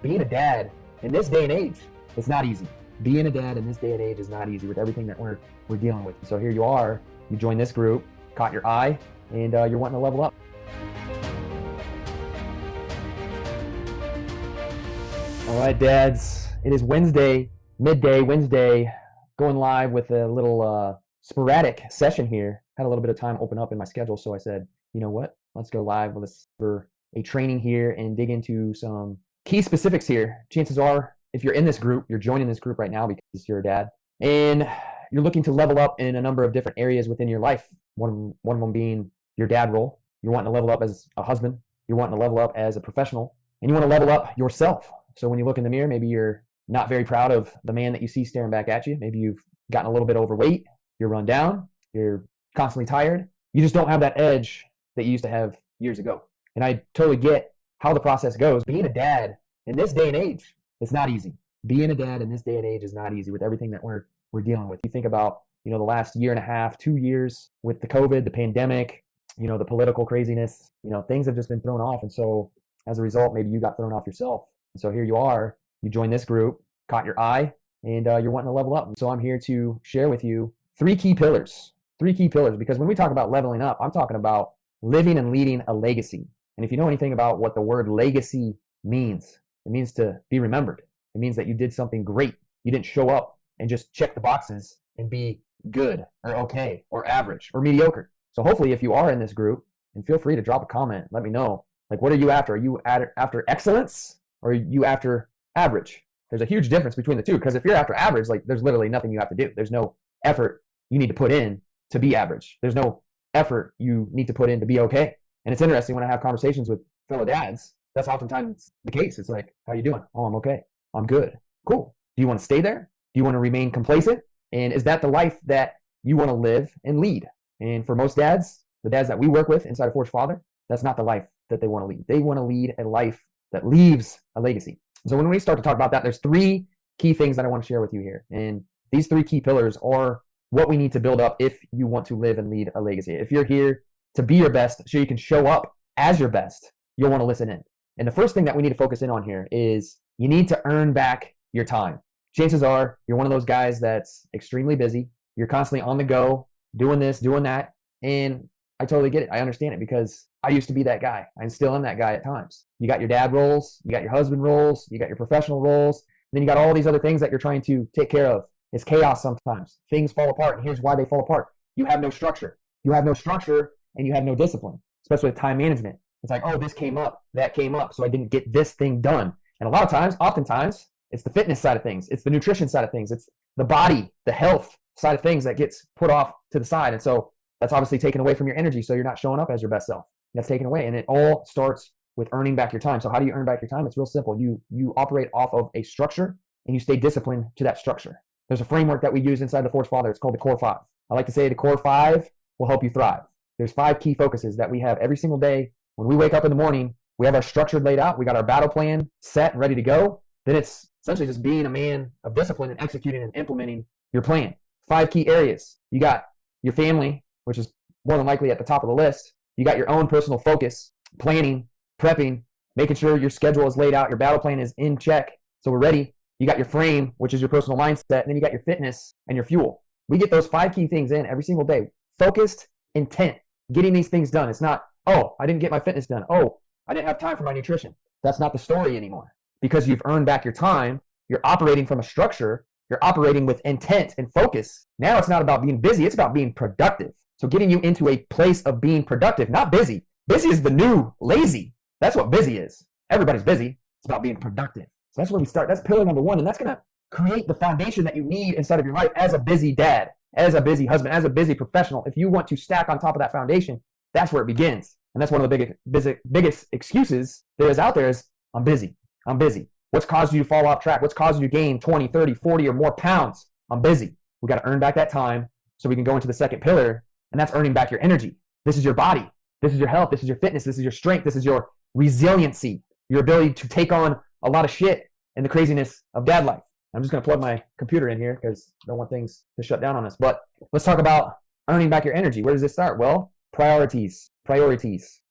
being a dad in this day and age, it's not easy. Being a dad in this day and age is not easy with everything that we're dealing with. So here you are, you joined this group, caught your eye, and you're wanting to level up. All right, dads, it is Wednesday, midday Wednesday, going live with a little sporadic session here. Had a little bit of time open up in my schedule, so I said, you know what, let's go live for a training here and dig into some key specifics here. Chances are, if you're in this group, you're joining this group right now because you're a dad, and you're looking to level up in a number of different areas within your life. One of them being your dad role. You're wanting to level up as a husband. You're wanting to level up as a professional, and you want to level up yourself. So when you look in the mirror, maybe you're not very proud of the man that you see staring back at you. Maybe you've gotten a little bit overweight. You're run down. You're constantly tired. You just don't have that edge that you used to have years ago. And I totally get how the process goes. Being a dad in this day and age, it's not easy. Being a dad in this day and age is not easy with everything that we're dealing with. You think about, the last year and a half, 2 years with the COVID, the pandemic, the political craziness, things have just been thrown off. And so as a result, maybe you got thrown off yourself. And so here you are, you joined this group, caught your eye, and you're wanting to level up. And so I'm here to share with you three key pillars, because when we talk about leveling up, I'm talking about living and leading a legacy. And if you know anything about what the word legacy means, it means to be remembered. It means that you did something great. You didn't show up and just check the boxes and be good or okay or average or mediocre. So hopefully if you are in this group, and feel free to drop a comment, let me know, what are you after? Are you after excellence or are you after average? There's a huge difference between the two, because if you're after average, there's literally nothing you have to do. There's no effort you need to put in to be average. There's no effort you need to put in to be okay. And it's interesting when I have conversations with fellow dads, that's oftentimes the case. It's like, how you doing? Oh, I'm okay. I'm good. Cool. Do you want to stay there? Do you want to remain complacent? And is that the life that you want to live and lead? And for most dads, the dads that we work with inside of Forge Father, that's not the life that they want to lead. They want to lead a life that leaves a legacy. So when we start to talk about that, there's three key things that I want to share with you here. And these three key pillars are what we need to build up if you want to live and lead a legacy. If you're here to be your best so you can show up as your best, you'll want to listen in. And the first thing that we need to focus in on here is you need to earn back your time. Chances are you're one of those guys that's extremely busy. You're constantly on the go, doing this, doing that. And I totally get it. I understand it because I used to be that guy. I still am that guy at times. You got your dad roles, you got your husband roles, you got your professional roles, then you got all these other things that you're trying to take care of. It's chaos sometimes. Things fall apart, and here's why they fall apart. You have no structure. You have no structure, and you have no discipline, especially with time management. It's like, oh, this came up, that came up, so I didn't get this thing done. And a lot of times, oftentimes, it's the fitness side of things. It's the nutrition side of things. It's the body, the health side of things that gets put off to the side. And so that's obviously taken away from your energy, so you're not showing up as your best self. That's taken away, and it all starts with earning back your time. So how do you earn back your time? It's real simple. You operate off of a structure, and you stay disciplined to that structure. There's a framework that we use inside the Forge Father. It's called the Core 5. I like to say the Core 5 will help you thrive. There's 5 key focuses that we have every single day. When we wake up in the morning, we have our structure laid out. We got our battle plan set and ready to go. Then it's essentially just being a man of discipline and executing and implementing your plan. 5 key areas. You got your family, which is more than likely at the top of the list. You got your own personal focus, planning, prepping, making sure your schedule is laid out, your battle plan is in check, so we're ready. You got your frame, which is your personal mindset, and then you got your fitness and your fuel. We get those 5 key things in every single day. Focused intent, getting these things done. It's not, oh, I didn't get my fitness done. Oh, I didn't have time for my nutrition. That's not the story anymore. Because you've earned back your time, you're operating from a structure, you're operating with intent and focus. Now it's not about being busy, it's about being productive. So getting you into a place of being productive, not busy. Busy is the new lazy. That's what busy is. Everybody's busy. It's about being productive. So that's where we start. That's pillar number 1. And that's going to create the foundation that you need inside of your life as a busy dad, as a busy husband, as a busy professional. If you want to stack on top of that foundation, that's where it begins. And that's one of the biggest excuses there is out there is, I'm busy. I'm busy. What's caused you to fall off track? What's caused you to gain 20, 30, 40 or more pounds? I'm busy. We got to earn back that time so we can go into the second pillar, and that's earning back your energy. This is your body. This is your health. This is your fitness. This is your strength. This is your resiliency, your ability to take on a lot of shit and the craziness of dad life. I'm just going to plug my computer in here because I don't want things to shut down on us. But let's talk about earning back your energy. Where does this start? Well, priorities.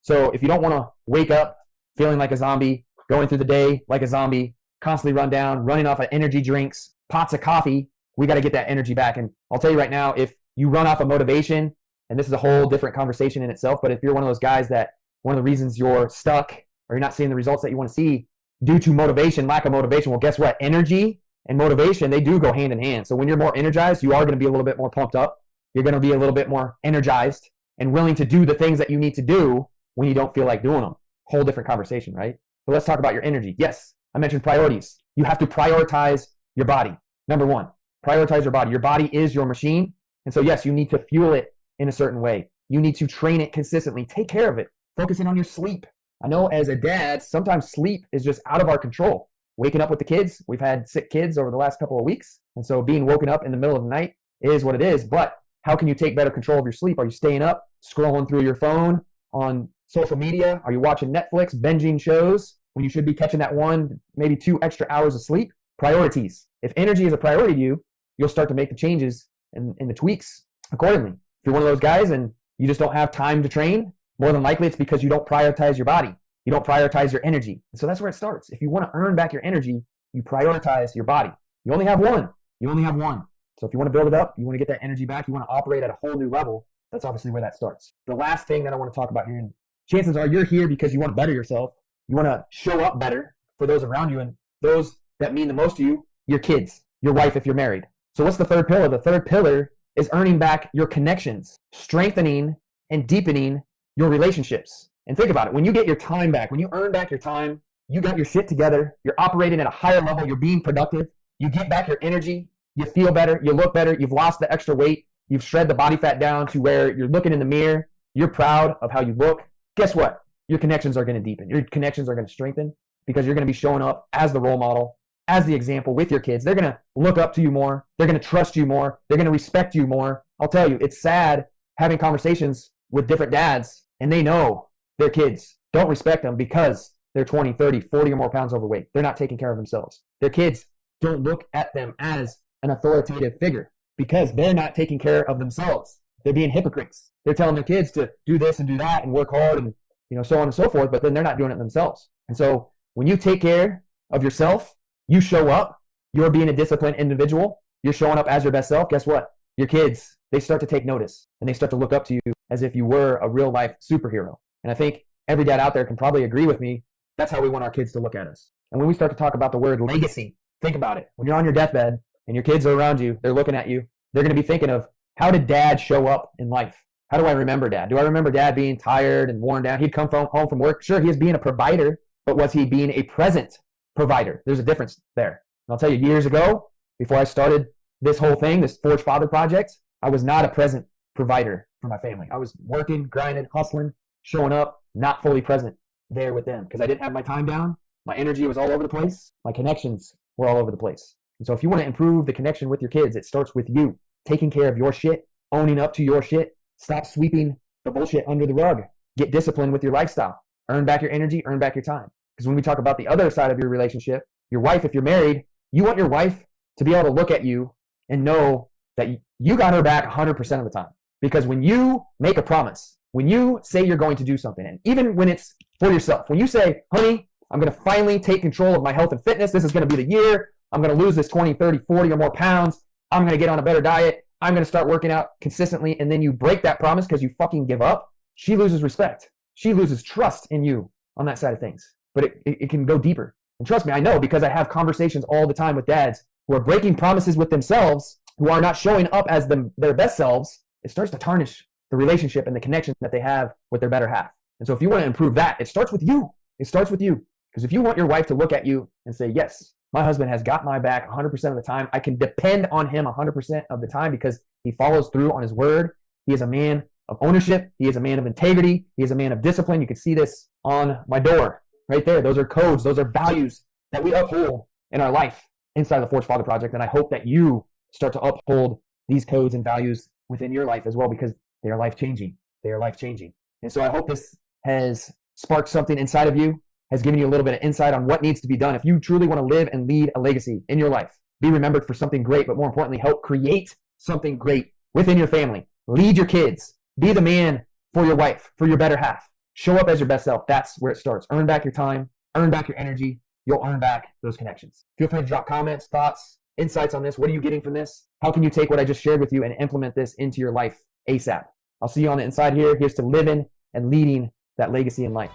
So if you don't want to wake up feeling like a zombie, going through the day like a zombie, constantly run down, running off of energy drinks, pots of coffee. We got to get that energy back. And I'll tell you right now, if you run off of motivation, and this is a whole different conversation in itself, but if you're one of those guys that one of the reasons you're stuck or you're not seeing the results that you want to see due to motivation, lack of motivation, well, guess what? Energy and motivation, they do go hand in hand. So when you're more energized, you are going to be a little bit more pumped up. You're going to be a little bit more energized and willing to do the things that you need to do when you don't feel like doing them. Whole different conversation, right? But let's talk about your energy. Yes, I mentioned priorities. You have to prioritize your body. Number one, prioritize your body. Your body is your machine. And so, yes, you need to fuel it in a certain way. You need to train it consistently. Take care of it. Focusing on your sleep. I know as a dad, sometimes sleep is just out of our control. Waking up with the kids. We've had sick kids over the last couple of weeks. And so being woken up in the middle of the night is what it is. But how can you take better control of your sleep? Are you staying up, scrolling through your phone on social media? Are you watching Netflix, binging shows when you should be catching that 1, maybe 2 extra hours of sleep? Priorities. If energy is a priority to you, you'll start to make the changes and the tweaks accordingly. If you're one of those guys and you just don't have time to train, more than likely it's because you don't prioritize your body. You don't prioritize your energy. And so that's where it starts. If you want to earn back your energy, you prioritize your body. You only have one. You only have one. So if you want to build it up, you want to get that energy back, you want to operate at a whole new level, that's obviously where that starts. The last thing that I want to talk about here, and chances are you're here because you want to better yourself. You want to show up better for those around you and those that mean the most to you, your kids, your wife if you're married. So what's the third pillar? The third pillar is earning back your connections, strengthening and deepening your relationships. And think about it. When you get your time back, when you earn back your time, you got your shit together, you're operating at a higher level, you're being productive, you get back your energy, you feel better, you look better, you've lost the extra weight, you've shred the body fat down to where you're looking in the mirror, you're proud of how you look. Guess what? Your connections are going to deepen. Your connections are going to strengthen because you're going to be showing up as the role model, as the example with your kids. They're going to look up to you more. They're going to trust you more. They're going to respect you more. I'll tell you, it's sad having conversations with different dads and they know their kids don't respect them because they're 20, 30, 40 or more pounds overweight. They're not taking care of themselves. Their kids don't look at them as an authoritative figure because they're not taking care of themselves. They're being hypocrites. They're telling their kids to do this and do that and work hard and so on and so forth, but then they're not doing it themselves. And so when you take care of yourself, you show up, you're being a disciplined individual, you're showing up as your best self, guess what? Your kids, they start to take notice and they start to look up to you as if you were a real life superhero. And I think every dad out there can probably agree with me. That's how we want our kids to look at us. And when we start to talk about the word legacy, think about it. When you're on your deathbed and your kids are around you, they're looking at you, they're going to be thinking of, how did dad show up in life? How do I remember dad? Do I remember dad being tired and worn down? He'd come home from work. Sure, he was being a provider, but was he being a present provider? There's a difference there. And I'll tell you, years ago, before I started this whole thing, this Forge Father project, I was not a present provider for my family. I was working, grinding, hustling, showing up, not fully present there with them because I didn't have my time down. My energy was all over the place. My connections were all over the place. And so if you want to improve the connection with your kids, it starts with you taking care of your shit, owning up to your shit. Stop sweeping the bullshit under the rug. Get disciplined with your lifestyle. Earn back your energy, earn back your time. Because when we talk about the other side of your relationship, your wife, if you're married, you want your wife to be able to look at you and know that you got her back 100% of the time. Because when you make a promise, when you say you're going to do something, and even when it's for yourself, when you say, honey, I'm going to finally take control of my health and fitness. This is going to be the year. I'm going to lose this 20, 30, 40 or more pounds. I'm going to get on a better diet. I'm going to start working out consistently. And then you break that promise because you fucking give up. She loses respect. She loses trust in you on that side of things. But it can go deeper. And trust me, I know because I have conversations all the time with dads who are breaking promises with themselves, who are not showing up as their best selves. It starts to tarnish the relationship and the connection that they have with their better half. And so if you want to improve that, it starts with you. It starts with you. Because if you want your wife to look at you and say, yes, my husband has got my back 100% of the time. I can depend on him 100% of the time because he follows through on his word. He is a man of ownership. He is a man of integrity. He is a man of discipline. You can see this on my door right there. Those are codes. Those are values that we uphold in our life inside the Forge Father Project. And I hope that you start to uphold these codes and values within your life as well because they are life-changing. They are life-changing. And so I hope this has sparked something inside of you, has given you a little bit of insight on what needs to be done. If you truly want to live and lead a legacy in your life, be remembered for something great, but more importantly, help create something great within your family. Lead your kids. Be the man for your wife, for your better half. Show up as your best self. That's where it starts. Earn back your time. Earn back your energy. you'll earn back those connections. Feel free to drop comments, thoughts, insights on this. What are you getting from this? How can you take what I just shared with you and implement this into your life ASAP? I'll see you on the inside here. Here's to living and leading that legacy in life.